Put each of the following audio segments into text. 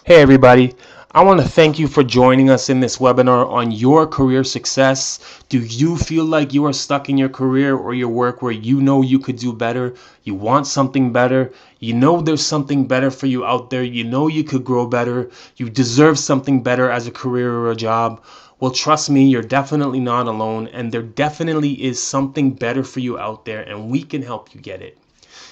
Hey everybody, I want to thank you for joining us in this webinar on your career success. Do you feel like you are stuck in your career or your work where you know you could do better? You want something better? You know there's something better for you out there. You know you could grow better. You deserve something better as a career or a job. Well, trust me, you're definitely not alone, and there definitely is something better for you out there, and we can help you get it.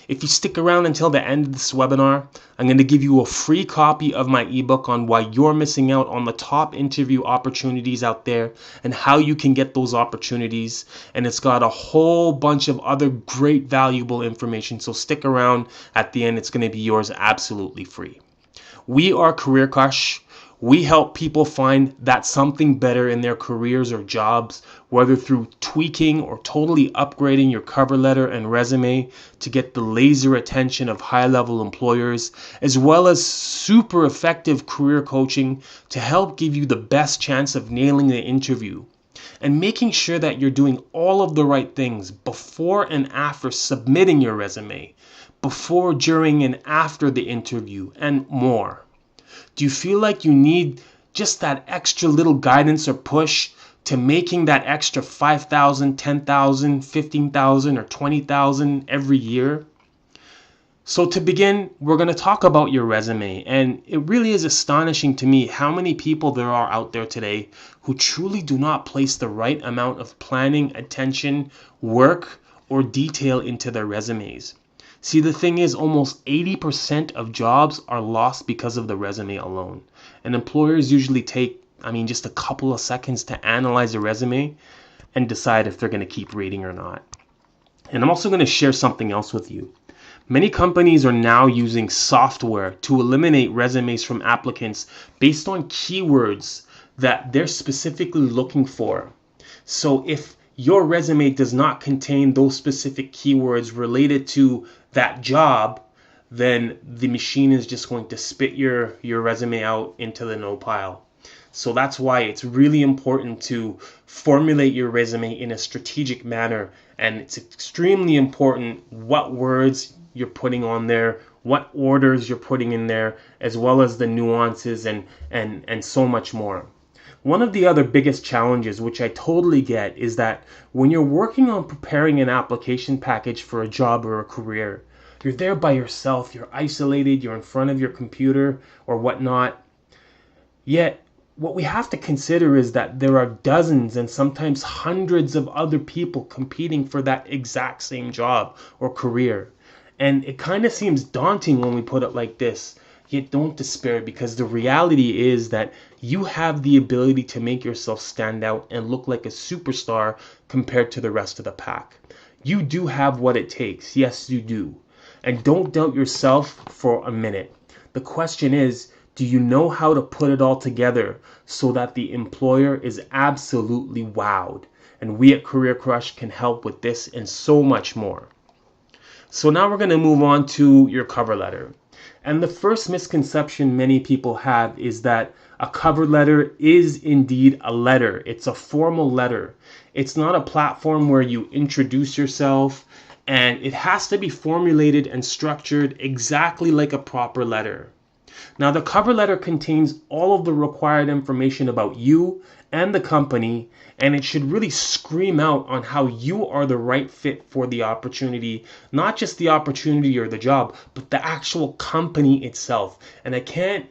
If you stick around until the end of this webinar, I'm going to give you a free copy of my ebook on why you're missing out on the top interview opportunities out there and how you can get those opportunities. And it's got a whole bunch of other great valuable information. So stick around. At the end, it's going to be yours absolutely free. We are Career Crush. We help people find that something better in their careers or jobs, whether through tweaking or totally upgrading your cover letter and resume to get the laser attention of high-level employers, as well as super effective career coaching to help give you the best chance of nailing the interview, and making sure that you're doing all of the right things before and after submitting your resume, before, during, and after the interview, and more. Do you feel like you need just that extra little guidance or push to making that extra 5,000, 10,000, 15,000, or 20,000 every year? So to begin, we're going to talk about your resume, and it really is astonishing to me how many people there are out there today who truly do not place the right amount of planning, attention, work, or detail into their resumes. See, the thing is, almost 80% of jobs are lost because of the resume alone. And employers usually take, just a couple of seconds to analyze a resume and decide if they're going to keep reading or not. And I'm also going to share something else with you. Many companies are now using software to eliminate resumes from applicants based on keywords that they're specifically looking for. So if your resume does not contain those specific keywords related to that job, then the machine is just going to spit your resume out into the no pile. So that's why it's really important to formulate your resume in a strategic manner, and it's extremely important what words you're putting on there, what orders you're putting in there, as well as the nuances and so much more. One of the other biggest challenges, which I totally get, is that when you're working on preparing an application package for a job or a career, you're there by yourself, you're isolated, you're in front of your computer or whatnot. Yet, what we have to consider is that there are dozens and sometimes hundreds of other people competing for that exact same job or career. And it kind of seems daunting when we put it like this. Yet don't despair, because the reality is that you have the ability to make yourself stand out and look like a superstar compared to the rest of the pack. You do have what it takes. Yes, you do. And don't doubt yourself for a minute. The question is, do you know how to put it all together so that the employer is absolutely wowed? And we at Career Crush can help with this and so much more. So now we're going to move on to your cover letter. And the first misconception many people have is that a cover letter is indeed a letter. It's a formal letter. It's not a platform where you introduce yourself, and it has to be formulated and structured exactly like a proper letter. Now, the cover letter contains all of the required information about you and the company, and it should really scream out on how you are the right fit for the opportunity, not just the opportunity or the job, but the actual company itself. And I can't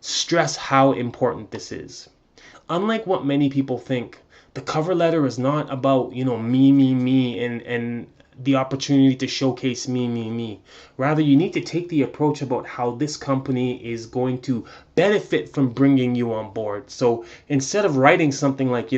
stress how important this is. Unlike what many people think, the cover letter is not about, me, and the opportunity to showcase me. Rather, you need to take the approach about how this company is going to benefit from bringing you on board. So instead of writing something like,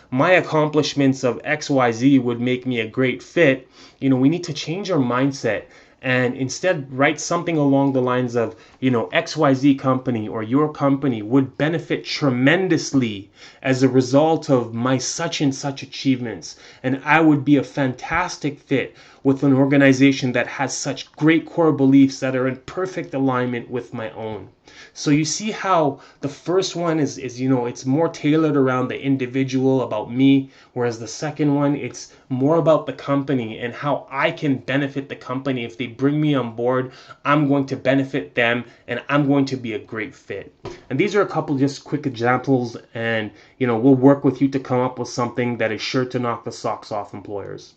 my accomplishments of XYZ would make me a great fit, we need to change our mindset and instead write something along the lines of, XYZ company or your company would benefit tremendously as a result of my such and such achievements. And I would be a fantastic fit with an organization that has such great core beliefs that are in perfect alignment with my own. So you see how the first one is it's more tailored around the individual, about me, whereas the second one, it's more about the company and how I can benefit the company. If they bring me on board, I'm going to benefit them and I'm going to be a great fit. And these are a couple just quick examples, and we'll work with you to come up with something that is sure to knock the socks off employers.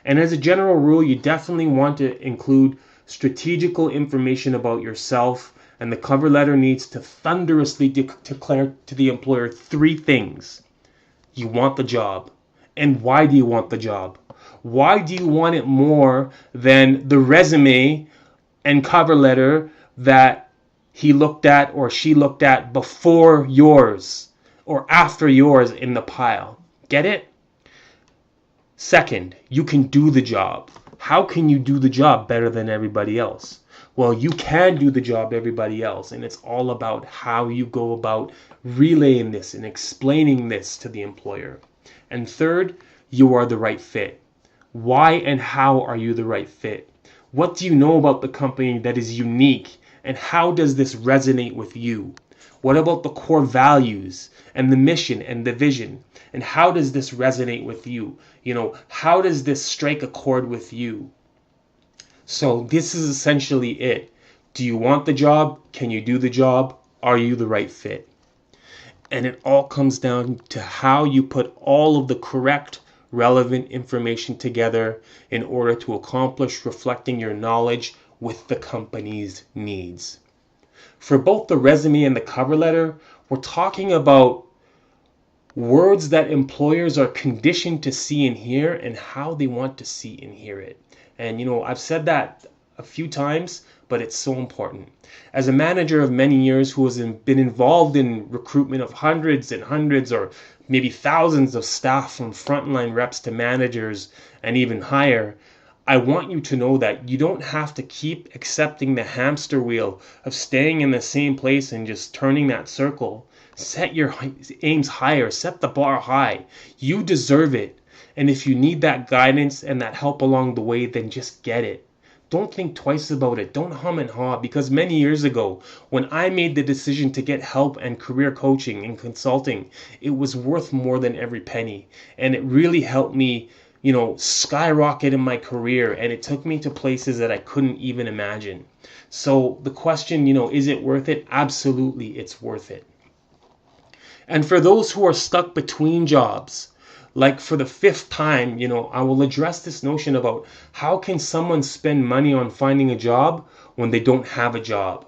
And as a general rule, you definitely want to include strategical information about yourself, and the cover letter needs to thunderously declare to the employer three things. You want the job. And why do you want the job? Why do you want it more than the resume and cover letter that he looked at or she looked at before yours or after yours in the pile? Get it? Second, you can do the job. How can you do the job better than everybody else? Well, you can do the job everybody else, and it's all about how you go about relaying this and explaining this to the employer. And third, you are the right fit. Why and how are you the right fit? What do you know about the company that is unique, and how does this resonate with you? What about the core values and the mission and the vision? And how does this resonate with you? How does this strike a chord with you? So this is essentially it. Do you want the job? Can you do the job? Are you the right fit? And it all comes down to how you put all of the correct, relevant information together in order to accomplish reflecting your knowledge with the company's needs. For both the resume and the cover letter, we're talking about words that employers are conditioned to see and hear, and how they want to see and hear it. And I've said that a few times, but it's so important. As a manager of many years who has been involved in recruitment of hundreds and hundreds or maybe thousands of staff, from frontline reps to managers and even higher, I want you to know that you don't have to keep accepting the hamster wheel of staying in the same place and just turning that circle. Set your aims higher, set the bar high. You deserve it. And if you need that guidance and that help along the way, then just get it. Don't think twice about it. Don't hum and haw, because many years ago, when I made the decision to get help and career coaching and consulting, it was worth more than every penny. And it really helped me, skyrocket in my career, and it took me to places that I couldn't even imagine. So the question, is it worth it? Absolutely, it's worth it. And for those who are stuck between jobs, like for the fifth time, I will address this notion about how can someone spend money on finding a job when they don't have a job.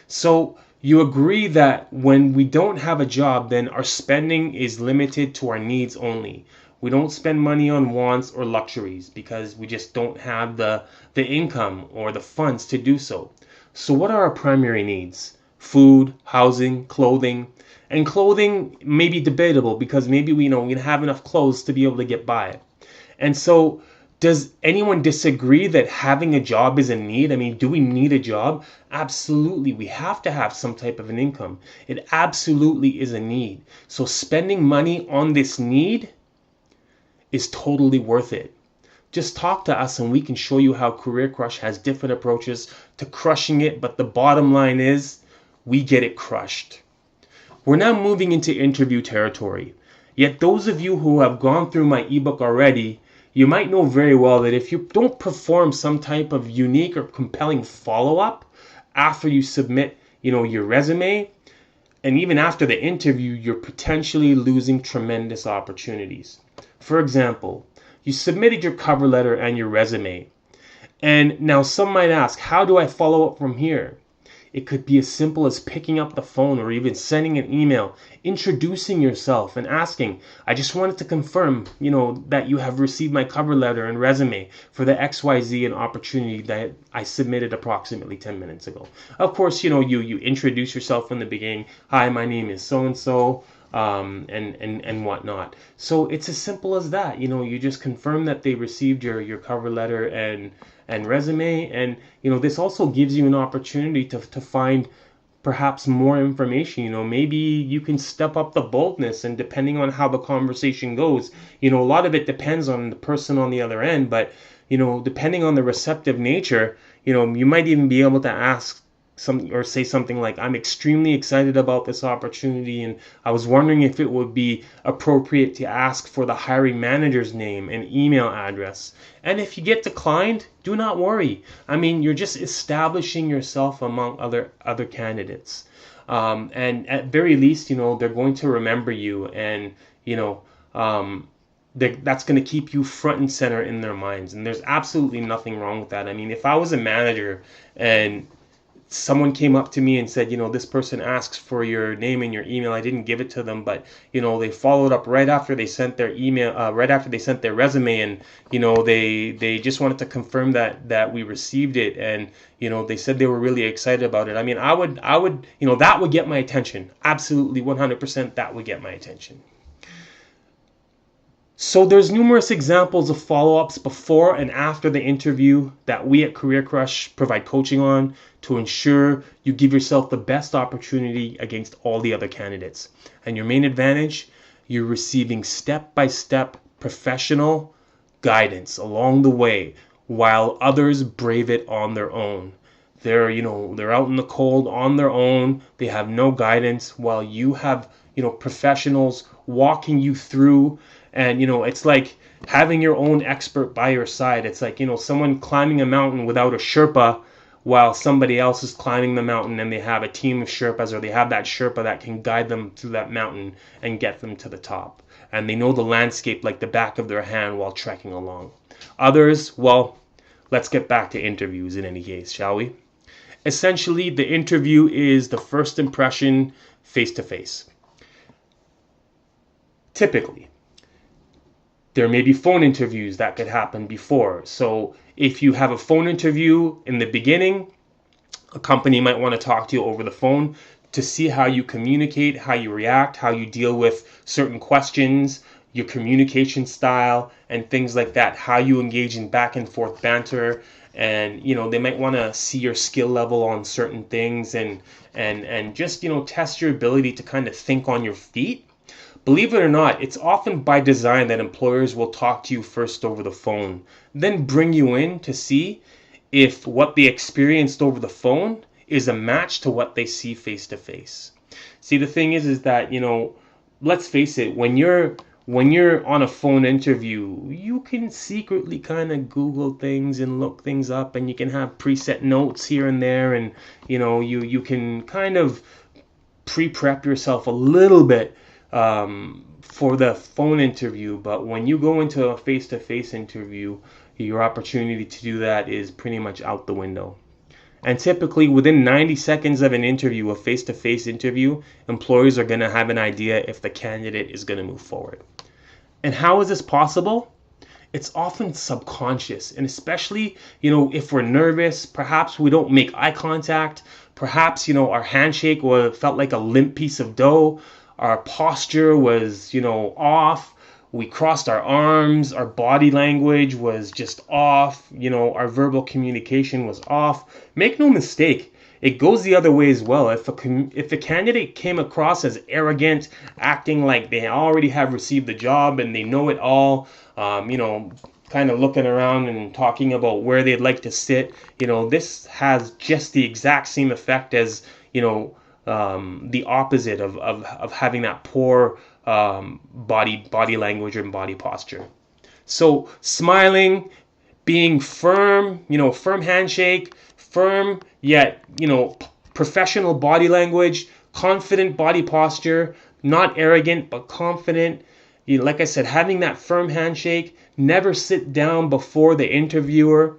So you agree that when we don't have a job, then our spending is limited to our needs only. We don't spend money on wants or luxuries because we just don't have the income or the funds to do so. So what are our primary needs? Food, housing, clothing. And clothing may be debatable because maybe we have enough clothes to be able to get by. And so does anyone disagree that having a job is a need? I mean, do we need a job? Absolutely. We have to have some type of an income. It absolutely is a need. So spending money on this need is totally worth it. Just talk to us and we can show you how Career Crush has different approaches to crushing it. But the bottom line is we get it crushed. We're now moving into interview territory. Yet those of you who have gone through my ebook already, you might know very well that if you don't perform some type of unique or compelling follow-up after you submit, your resume, and even after the interview, you're potentially losing tremendous opportunities. For example, you submitted your cover letter and your resume. And now some might ask, how do I follow up from here? It could be as simple as picking up the phone or even sending an email, introducing yourself and asking, I just wanted to confirm, that you have received my cover letter and resume for the XYZ and opportunity that I submitted approximately 10 minutes ago. Of course, you introduce yourself in the beginning. Hi, my name is so-and-so. And whatnot. So it's as simple as that. You just confirm that they received your cover letter and resume, and this also gives you an opportunity to find perhaps more information. Maybe you can step up the boldness, and depending on how the conversation goes, a lot of it depends on the person on the other end, but depending on the receptive nature, you might even be able to ask say something like, I'm extremely excited about this opportunity, and I was wondering if it would be appropriate to ask for the hiring manager's name and email address. And if you get declined, do not worry. I mean, you're just establishing yourself among other candidates. And at very least, they're going to remember you, and that's going to keep you front and center in their minds. And there's absolutely nothing wrong with that. I mean, if I was a manager and someone came up to me and said, this person asks for your name and your email, I didn't give it to them, but they followed up right after they sent their email, right after they sent their resume, and they just wanted to confirm that we received it, and they said they were really excited about it. I mean, I would that would get my attention. Absolutely, 100%, that would get my attention. So there's numerous examples of follow-ups before and after the interview that we at Career Crush provide coaching on to ensure you give yourself the best opportunity against all the other candidates. And your main advantage, you're receiving step-by-step professional guidance along the way while others brave it on their own. They're out in the cold on their own. They have no guidance, while you have, professionals walking you through. And, it's like having your own expert by your side. It's like, someone climbing a mountain without a Sherpa, while somebody else is climbing the mountain and they have a team of Sherpas, or they have that Sherpa that can guide them through that mountain and get them to the top. And they know the landscape like the back of their hand while trekking along. Others, well, let's get back to interviews in any case, shall we? Essentially, the interview is the first impression face-to-face. Typically, there may be phone interviews that could happen before. So if you have a phone interview in the beginning, a company might want to talk to you over the phone to see how you communicate, how you react, how you deal with certain questions, your communication style, and things like that, how you engage in back and forth banter. And, they might want to see your skill level on certain things, and just, test your ability to kind of think on your feet. Believe it or not, it's often by design that employers will talk to you first over the phone, then bring you in to see if what they experienced over the phone is a match to what they see face to face. See, the thing is that, let's face it, when you're on a phone interview, you can secretly kind of Google things and look things up, and you can have preset notes here and there, and, you can kind of pre-prep yourself a little bit for the phone interview. But when you go into a face-to-face interview, your opportunity to do that is pretty much out the window. And typically within 90 seconds of an interview, a face-to-face interview, employers are going to have an idea if the candidate is going to move forward. And how is this possible? It's often subconscious, and especially, if we're nervous, perhaps we don't make eye contact, perhaps, our handshake felt like a limp piece of dough. Our posture was, off. We crossed our arms. Our body language was just off. Our verbal communication was off. Make no mistake, it goes the other way as well. If a candidate came across as arrogant, acting like they already have received the job and they know it all, kind of looking around and talking about where they'd like to sit, this has just the exact same effect as, the opposite of having that poor body language and body posture. So smiling, being firm, firm handshake, firm yet, professional body language, confident body posture, not arrogant but confident. Like I said, having that firm handshake, never sit down before the interviewer.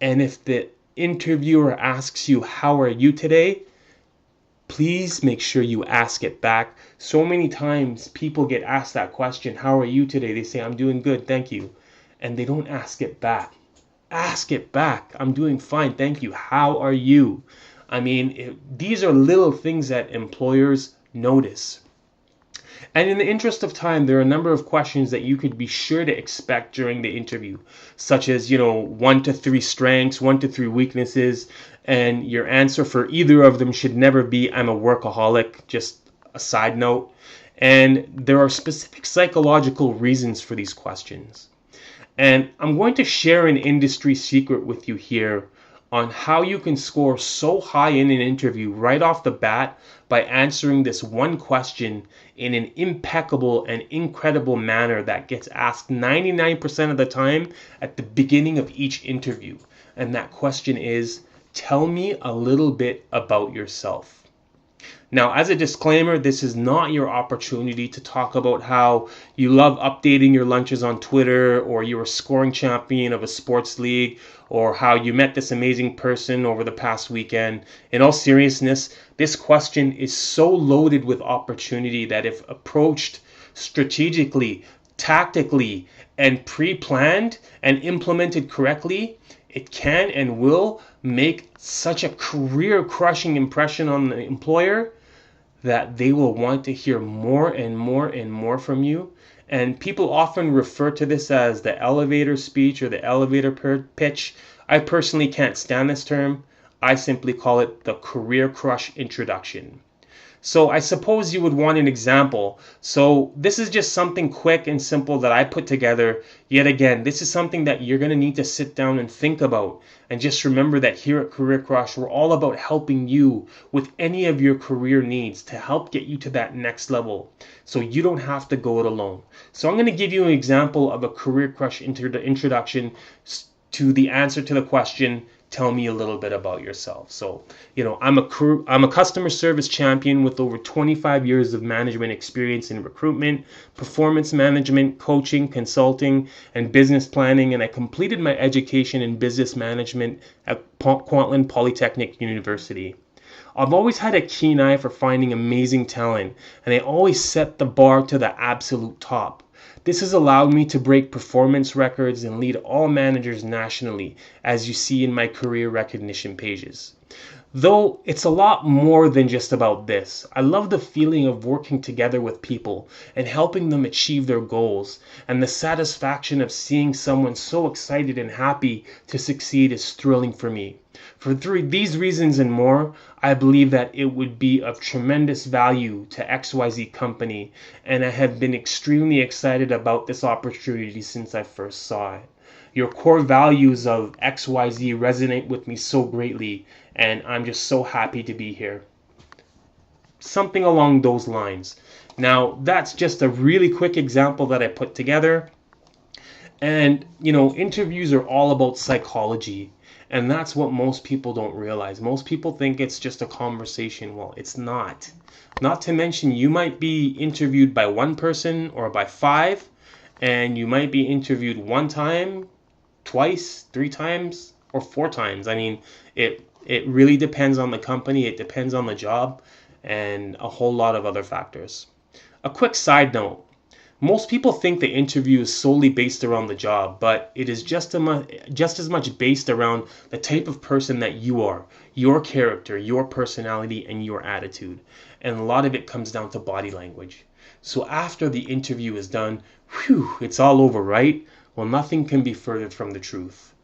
And if the interviewer asks you, how are you today? Please make sure you ask it back. So many times people get asked that question, how are you today? They say, I'm doing good, thank you. And they don't ask it back. Ask it back. I'm doing fine, thank you. How are you? I mean, these are little things that employers notice. And in the interest of time, there are a number of questions that you could be sure to expect during the interview, such as, 1 to 3 strengths, 1 to 3 weaknesses, and your answer for either of them should never be, I'm a workaholic, just a side note. And there are specific psychological reasons for these questions. And I'm going to share an industry secret with you here on how you can score so high in an interview right off the bat by answering this one question in an impeccable and incredible manner that gets asked 99% of the time at the beginning of each interview. And that question is, tell me a little bit about yourself. Now, as a disclaimer, this is not your opportunity to talk about how you love updating your lunches on Twitter, or you're a scoring champion of a sports league, or how you met this amazing person over the past weekend. In all seriousness, this question is so loaded with opportunity that if approached strategically, tactically, and pre-planned and implemented correctly, it can and will make such a career-crushing impression on the employer that they will want to hear more and more and more from you. And people often refer to this as the elevator speech or the elevator pitch. I personally can't stand this term. I simply call it the career crush introduction. So I suppose you would want an example. So this is just something quick and simple that I put together. Yet again, this is something that you're going to need to sit down and think about. And just remember that here at Career Crush, we're all about helping you with any of your career needs to help get you to that next level, so you don't have to go it alone. So I'm going to give you an example of a Career Crush introduction to the answer to the question, tell me a little bit about yourself. So, I'm a customer service champion with over 25 years of management experience in recruitment, performance management, coaching, consulting, and business planning, and I completed my education in business management at Kwantlen Polytechnic University. I've always had a keen eye for finding amazing talent, and I always set the bar to the absolute top. This has allowed me to break performance records and lead all managers nationally, as you see in my career recognition pages. Though it's a lot more than just about this. I love the feeling of working together with people and helping them achieve their goals, and the satisfaction of seeing someone so excited and happy to succeed is thrilling for me. For these reasons and more, I believe that it would be of tremendous value to XYZ company, and I have been extremely excited about this opportunity since I first saw it. Your core values of XYZ resonate with me so greatly, and I'm just so happy to be here. Something along those lines. Now, that's just a really quick example that I put together. And, interviews are all about psychology. And that's what most people don't realize. Most people think it's just a conversation. Well, it's not. Not to mention, you might be interviewed by one person or by five, and you might be interviewed one time, twice, three times, or four times. I mean, it really depends on the company, it depends on the job, and a whole lot of other factors. A quick side note. Most people think the interview is solely based around the job, but it is just as much based around the type of person that you are, your character, your personality, and your attitude. And a lot of it comes down to body language. So after the interview is done, it's all over, right? Well, nothing can be further from the truth.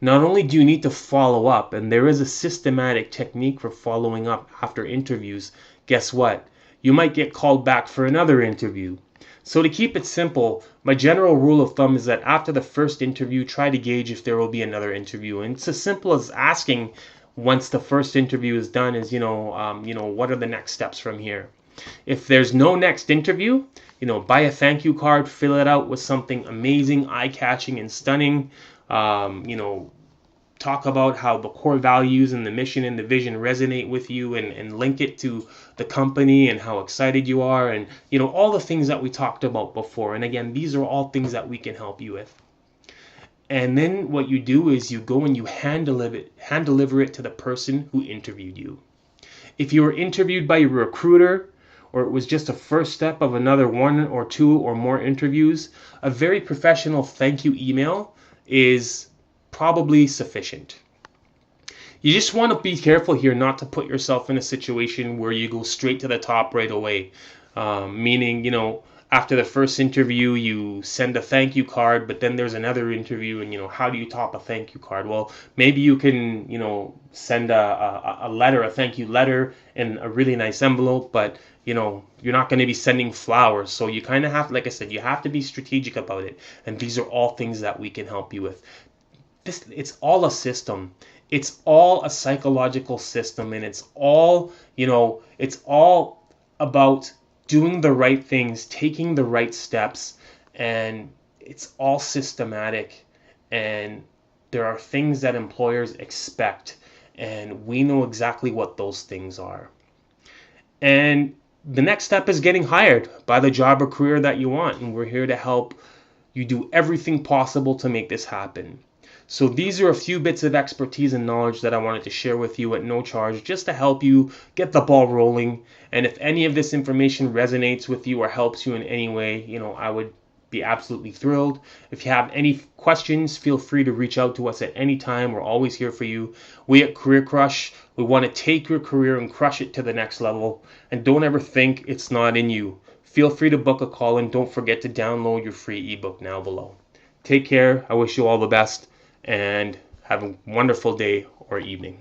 Not only do you need to follow up, and there is a systematic technique for following up after interviews, guess what? You might get called back for another interview. So to keep it simple, my general rule of thumb is that after the first interview, try to gauge if there will be another interview. And it's as simple as asking once the first interview is done is, what are the next steps from here? If there's no next interview, buy a thank you card, fill it out with something amazing, eye-catching, and stunning. Talk about how the core values and the mission and the vision resonate with you, and link it to the company and how excited you are, and all the things that we talked about before. And again, these are all things that we can help you with. And then what you do is you go and you hand deliver it to the person who interviewed you. If you were interviewed by a recruiter, or it was just a first step of another one or two or more interviews, a very professional thank you email is probably sufficient. You just want to be careful here not to put yourself in a situation where you go straight to the top right away. Meaning, after the first interview, you send a thank you card, but then there's another interview, and, how do you top a thank you card? Well, maybe you can, send a letter, a thank you letter in a really nice envelope, but, you're not going to be sending flowers. So you kind of have, like I said, you have to be strategic about it. And these are all things that we can help you with. It's all a system. It's all a psychological system, and it's all, it's all about doing the right things, taking the right steps, and it's all systematic. And there are things that employers expect, and we know exactly what those things are. And the next step is getting hired by the job or career that you want, and we're here to help you do everything possible to make this happen. So these are a few bits of expertise and knowledge that I wanted to share with you at no charge, just to help you get the ball rolling. And if any of this information resonates with you or helps you in any way, I would be absolutely thrilled. If you have any questions, feel free to reach out to us at any time. We're always here for you. We at Career Crush, we want to take your career and crush it to the next level. And don't ever think it's not in you. Feel free to book a call, and don't forget to download your free ebook now below. Take care. I wish you all the best, and have a wonderful day or evening.